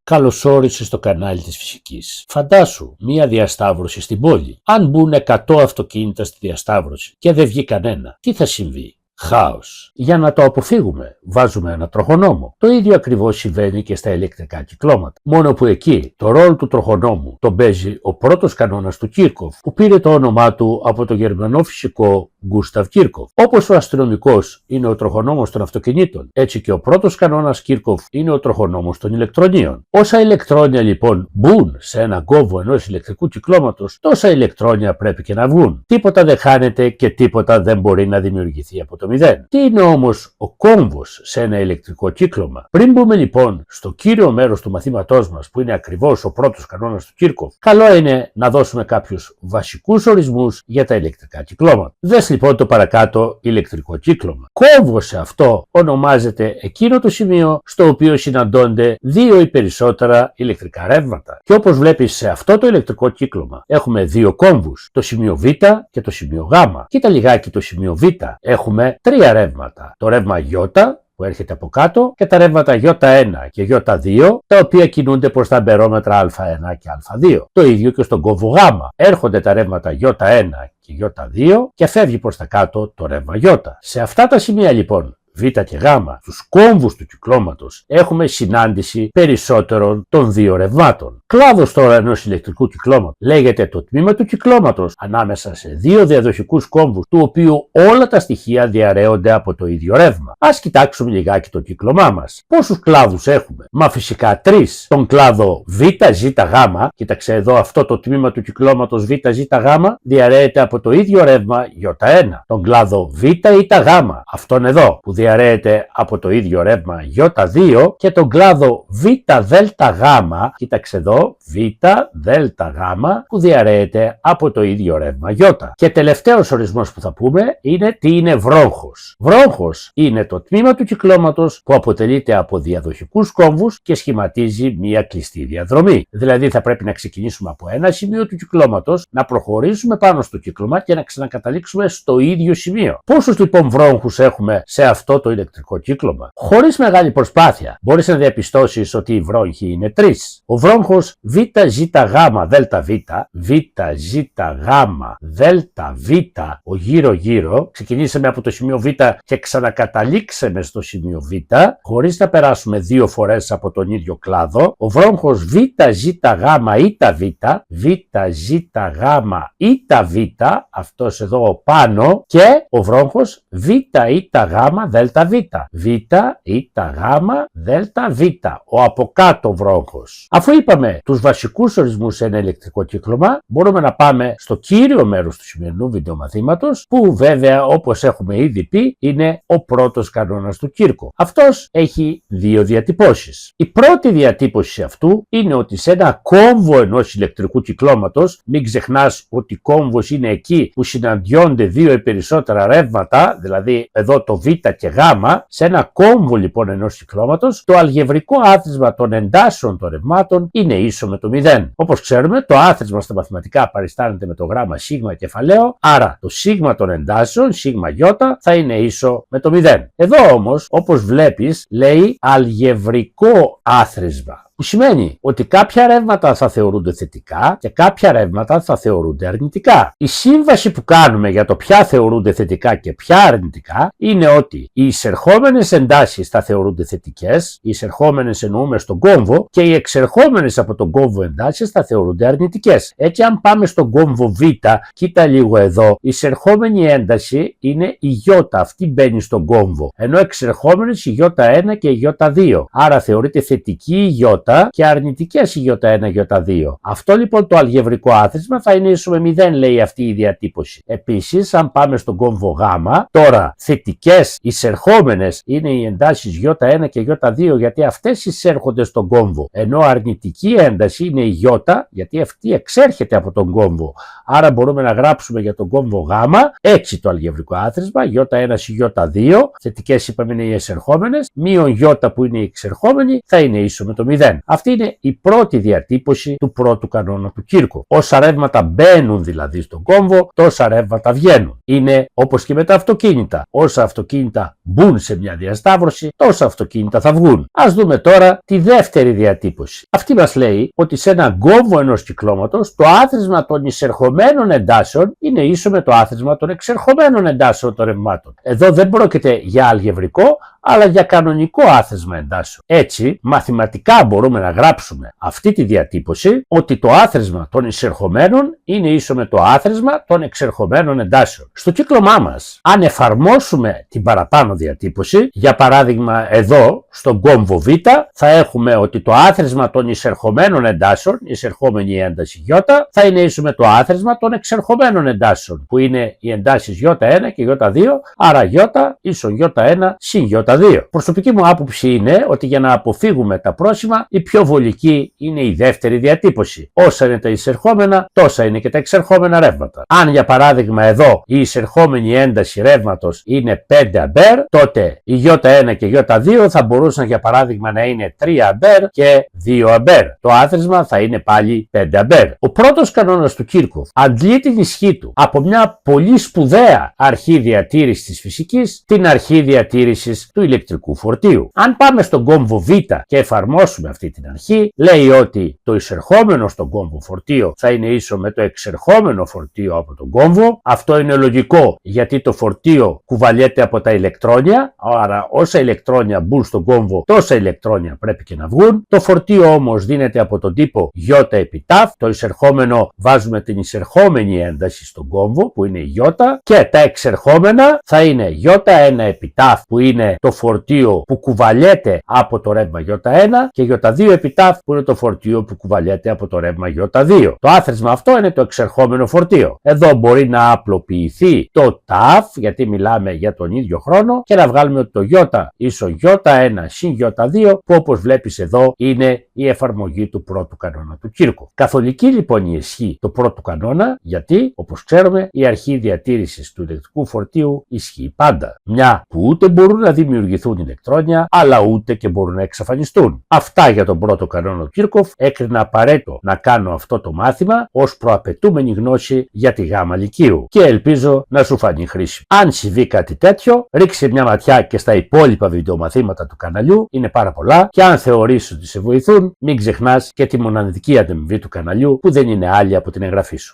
Καλώς όρισες στο κανάλι της φυσικής. Φαντάσου μία διασταύρωση στην πόλη. Αν μπουν 100 αυτοκίνητα στη διασταύρωση και δεν βγει κανένα, τι θα συμβεί? Χάος. Για να το αποφύγουμε, βάζουμε ένα τροχονόμο. Το ίδιο ακριβώς συμβαίνει και στα ηλεκτρικά κυκλώματα. Μόνο που εκεί το ρόλο του τροχονόμου τον παίζει ο πρώτος κανόνας του Κίρκοφ, που πήρε το όνομά του από το γερμανό φυσικό Γκούσταβ Κίρκοφ. Όπως ο αστρονομικός είναι ο τροχονόμος των αυτοκινήτων, έτσι και ο πρώτος κανόνας Κίρκοφ είναι ο τροχονόμος των ηλεκτρονίων. Όσα ηλεκτρόνια λοιπόν μπουν σε έναν κόμβο ενός ηλεκτρικού κυκλώματος, τόσα ηλεκτρόνια πρέπει και να βγουν. Τίποτα δεν χάνεται και τίποτα δεν μπορεί να δημιουργηθεί από το μηδέν. Τι είναι όμως ο κόμβος σε ένα ηλεκτρικό κύκλωμα? Πριν μπούμε λοιπόν στο κύριο μέρος του μαθήματός μας, που είναι ακριβώς ο πρώτος κανόνας του Κίρκοφ, καλό είναι να δώσουμε κάποιους βασικούς ορισμούς για τα ηλεκτρικά κυκλώματα. Δες λοιπόν το παρακάτω ηλεκτρικό κύκλωμα. Κόμβος σε αυτό ονομάζεται εκείνο το σημείο στο οποίο συναντώνται δύο ή περισσότερα ηλεκτρικά ρεύματα. Και όπως βλέπεις σε αυτό το ηλεκτρικό κύκλωμα έχουμε δύο κόμβους, το σημείο Β και το σημείο Γ. Κοίτα λιγάκι το σημείο Β. Έχουμε τρία ρεύματα. Το ρεύμα Ι που έρχεται από κάτω και τα ρεύματα Ι1 και Ι2, τα οποία κινούνται προς τα αμπερόμετρα Α1 και Α2. Το ίδιο και στον κόμβο Γ. Έρχονται τα ρεύματα Ι1 και Ι2 και φεύγει προς τα κάτω το ρεύμα Ι. Σε αυτά τα σημεία λοιπόν, Β και Γ, στους κόμβους του κυκλώματος, έχουμε συνάντηση περισσότερων των δύο ρευμάτων. Κλάδος τώρα ενός ηλεκτρικού κυκλώματος λέγεται το τμήμα του κυκλώματος ανάμεσα σε δύο διαδοχικούς κόμβους, του οποίου όλα τα στοιχεία διαρρέονται από το ίδιο ρεύμα. Ας κοιτάξουμε λιγάκι το κύκλωμά μας. Πόσους κλάδους έχουμε? Μα φυσικά τρεις. Τον κλάδο ΒΖΓ, κοίταξε εδώ αυτό το τμήμα του κυκλώματος ΒΖΓ, διαρρέεται από το ίδιο ρεύμα Ι1. Τον κλάδο ΒΙΓ, αυτόν εδώ, που διαρρέεται από το ίδιο ρεύμα Ι2, και τον κλάδο ΒΔΓ, κοίταξε εδώ, ΒΔΓ, που διαρρέεται από το ίδιο ρεύμα Ι. Και τελευταίος ορισμός που θα πούμε είναι τι είναι βρόγχος. Βρόγχος είναι το τμήμα του κυκλώματος που αποτελείται από διαδοχικούς κόμβους και σχηματίζει μία κλειστή διαδρομή. Δηλαδή θα πρέπει να ξεκινήσουμε από ένα σημείο του κυκλώματος, να προχωρήσουμε πάνω στο κύκλωμα και να ξανακαταλήξουμε στο ίδιο σημείο. Πόσους λοιπόν βρόγχους έχουμε σε αυτό το ηλεκτρικό κύκλωμα? Χωρίς μεγάλη προσπάθεια μπορείς να διαπιστώσεις ότι οι βρόγχοι είναι τρεις. Ο βρόγχος ΒΖΓ ΔΒ, ΔΒ, ο γύρω-γύρω, ξεκινήσαμε από το σημείο Β και ξανακαταλήξαμε στο σημείο Β, χωρίς να περάσουμε δύο φορές από τον ίδιο κλάδο. Ο βρόγχος ΒΖΓ ΙΤΒ, αυτός εδώ πάνω, και ο βρόγχος ΒΙΤΓ ΔΒ, ΔΒ, ο από κάτω βρόγχος. Αφού είπαμε τους βασικούς ορισμούς σε ένα ηλεκτρικό κύκλωμα, μπορούμε να πάμε στο κύριο μέρος του σημερινού βιντεομαθήματος, που βέβαια, όπως έχουμε ήδη πει, είναι ο πρώτος κανόνας του Κίρκοφ. Αυτός έχει δύο διατυπώσεις. Η πρώτη διατύπωση αυτού είναι ότι σε ένα κόμβο ενός ηλεκτρικού κυκλώματος, μην ξεχνάς ότι κόμβος είναι εκεί που συναντιόνται δύο ή περισσότερα ρεύματα, δηλαδή εδώ το Β και Γ, σε ένα κόμβο λοιπόν ενός κυκλώματος, το αλγεβρικό άθροισμα των εντάσεων των ρευμάτων είναι ίσο με το 0. Όπως ξέρουμε, το άθροισμα στα μαθηματικά παριστάνεται με το γράμμα σ κεφαλαίο, άρα το σ των εντάσεων, σ Ι, θα είναι ίσο με το 0. Εδώ όμως, όπως βλέπεις, λέει αλγεβρικό άθροισμα, που σημαίνει ότι κάποια ρεύματα θα θεωρούνται θετικά και κάποια ρεύματα θα θεωρούνται αρνητικά. Η σύμβαση που κάνουμε για το ποια θεωρούνται θετικά και ποια αρνητικά είναι ότι οι εισερχόμενες εντάσεις θα θεωρούνται θετικές, οι εισερχόμενες εννοούμε στον κόμβο, και οι εξερχόμενες από τον κόμβο εντάσεις θα θεωρούνται αρνητικές. Έτσι, αν πάμε στον κόμβο Β, κοίτα λίγο εδώ, η εισερχόμενη ένταση είναι η Ι, αυτή μπαίνει στον κόμβο, ενώ εξερχόμενες η Ι1 και η Ι2. Άρα θεωρείται θετική η Ι και αρνητικές η Ι1, Ι2. Αυτό λοιπόν το αλγεβρικό άθροισμα θα είναι ίσο με 0, λέει αυτή η διατύπωση. Επίσης, αν πάμε στον κόμβο Γ, τώρα θετικές εισερχόμενες είναι οι εντάσεις Ι1 και Ι2, γιατί αυτές εισέρχονται στον κόμβο, ενώ αρνητική ένταση είναι η Ι, γιατί αυτή εξέρχεται από τον κόμβο. Άρα μπορούμε να γράψουμε για τον κόμβο Γ έτσι το αλγεβρικό άθροισμα, Ι1 ή Ι2, θετικές είπαμε είναι οι εισερχόμενες, μείον Ι που είναι η εξερχόμενη, θα είναι ίσο με το 0. μηδέν. Αυτή είναι η πρώτη διατύπωση του πρώτου κανόνα του Κίρκοφ. Όσα ρεύματα μπαίνουν δηλαδή στον κόμβο, τόσα ρεύματα βγαίνουν. Είναι όπως και με τα αυτοκίνητα. Όσα αυτοκίνητα μπουν σε μια διασταύρωση, τόσα αυτοκίνητα θα βγουν. Ας δούμε τώρα τη δεύτερη διατύπωση. Αυτή μας λέει ότι σε έναν κόμβο ενός κυκλώματος το άθροισμα των εισερχομένων εντάσεων είναι ίσο με το άθροισμα των εξερχομένων εντάσεων των ρευμάτων. Εδώ δεν πρόκειται για αλγεβρικό, αλλά για κανονικό άθροισμα εντάσεων. Έτσι, μαθηματικά μπορούμε να γράψουμε αυτή τη διατύπωση ότι το άθροισμα των εισερχομένων είναι ίσο με το άθροισμα των εξερχομένων εντάσεων. Στο κύκλωμά μας, αν εφαρμόσουμε την παραπάνω διατύπωση, για παράδειγμα εδώ, στον κόμβο Β, θα έχουμε ότι το άθροισμα των εισερχομένων εντάσεων, η εισερχόμενη ένταση Ι, θα είναι ίσο με το άθροισμα των εξερχομένων εντάσεων, που είναι οι εντάσεις Ι1 και Ι2, άρα Ι ίσον Ι1 συν Ι2. Προσωπική μου άποψη είναι ότι για να αποφύγουμε τα πρόσημα, η πιο βολική είναι η δεύτερη διατύπωση. Όσα είναι τα εισερχόμενα, τόσα είναι και τα εξερχόμενα ρεύματα. Αν για παράδειγμα εδώ η εισερχόμενη ένταση ρεύματος είναι 5 αμπέρ, τότε η Ι1 και Ι2 θα μπορούσαν για παράδειγμα να είναι 3 αμπέρ και 2 αμπέρ. Το άθροισμα θα είναι πάλι 5 αμπέρ. Ο πρώτος κανόνας του Κίρκοφ αντλεί την ισχύ του από μια πολύ σπουδαία αρχή διατήρησης της φυσικής, την αρχή διατήρησης του ηλεκτρικού φορτίου. Αν πάμε στον κόμβο Β και εφαρμόσουμε αυτή την αρχή, λέει ότι το εισερχόμενο στον κόμβο φορτίο θα είναι ίσο με το εξερχόμενο φορτίο από τον κόμβο. Αυτό είναι λογικό γιατί το φορτίο κουβαλιέται από τα ηλεκτρόνια, άρα όσα ηλεκτρόνια μπουν στον κόμβο, τόσα ηλεκτρόνια πρέπει και να βγουν. Το φορτίο όμως δίνεται από τον τύπο Ι επί ταφ, το εισερχόμενο βάζουμε την εισερχόμενη ένταση στον κόμβο που είναι η Ι, και τα εξερχόμενα θα είναι Ι1 επί ταφ που είναι το φορτίο που κουβαλιέται από το ρεύμα Ι1 και Ι2 επί ταφ που είναι το φορτίο που κουβαλιέται από το ρεύμα Ι2. Το άθροισμα αυτό είναι το εξερχόμενο φορτίο. Εδώ μπορεί να απλοποιηθεί το ταφ γιατί μιλάμε για τον ίδιο χρόνο και να βγάλουμε ότι το Ι ίσον Ι1 συν Ι2 που όπως βλέπεις εδώ είναι η εφαρμογή του πρώτου κανόνα του Κίρκοφ. Καθολική λοιπόν η ισχύ του πρώτου κανόνα γιατί όπως ξέρουμε η αρχή διατήρησης του ηλεκτρικού φορτίου ισχύει πάντα. Μια που ούτε μπορούν να δημιουργηθούν ηλεκτρόνια αλλά ούτε και μπορούν να εξαφανιστούν. Αυτά για τον πρώτο κανόνα του Κίρκοφ. Έκρινα απαραίτητο να κάνω αυτό το μάθημα ως προαπαιτούμενη γνώση για τη γάμα λυκείου και ελπίζω να σου φανεί χρήσιμο. Αν συμβεί κάτι τέτοιο, ρίξε μια ματιά και στα υπόλοιπα βιντεομαθήματα του καναλιού, είναι πάρα πολλά και αν θεωρείς ότι σε βοηθούν, μην ξεχνάς και τη μοναδική ανταμοιβή του καναλιού που δεν είναι άλλη από την εγγραφή σου.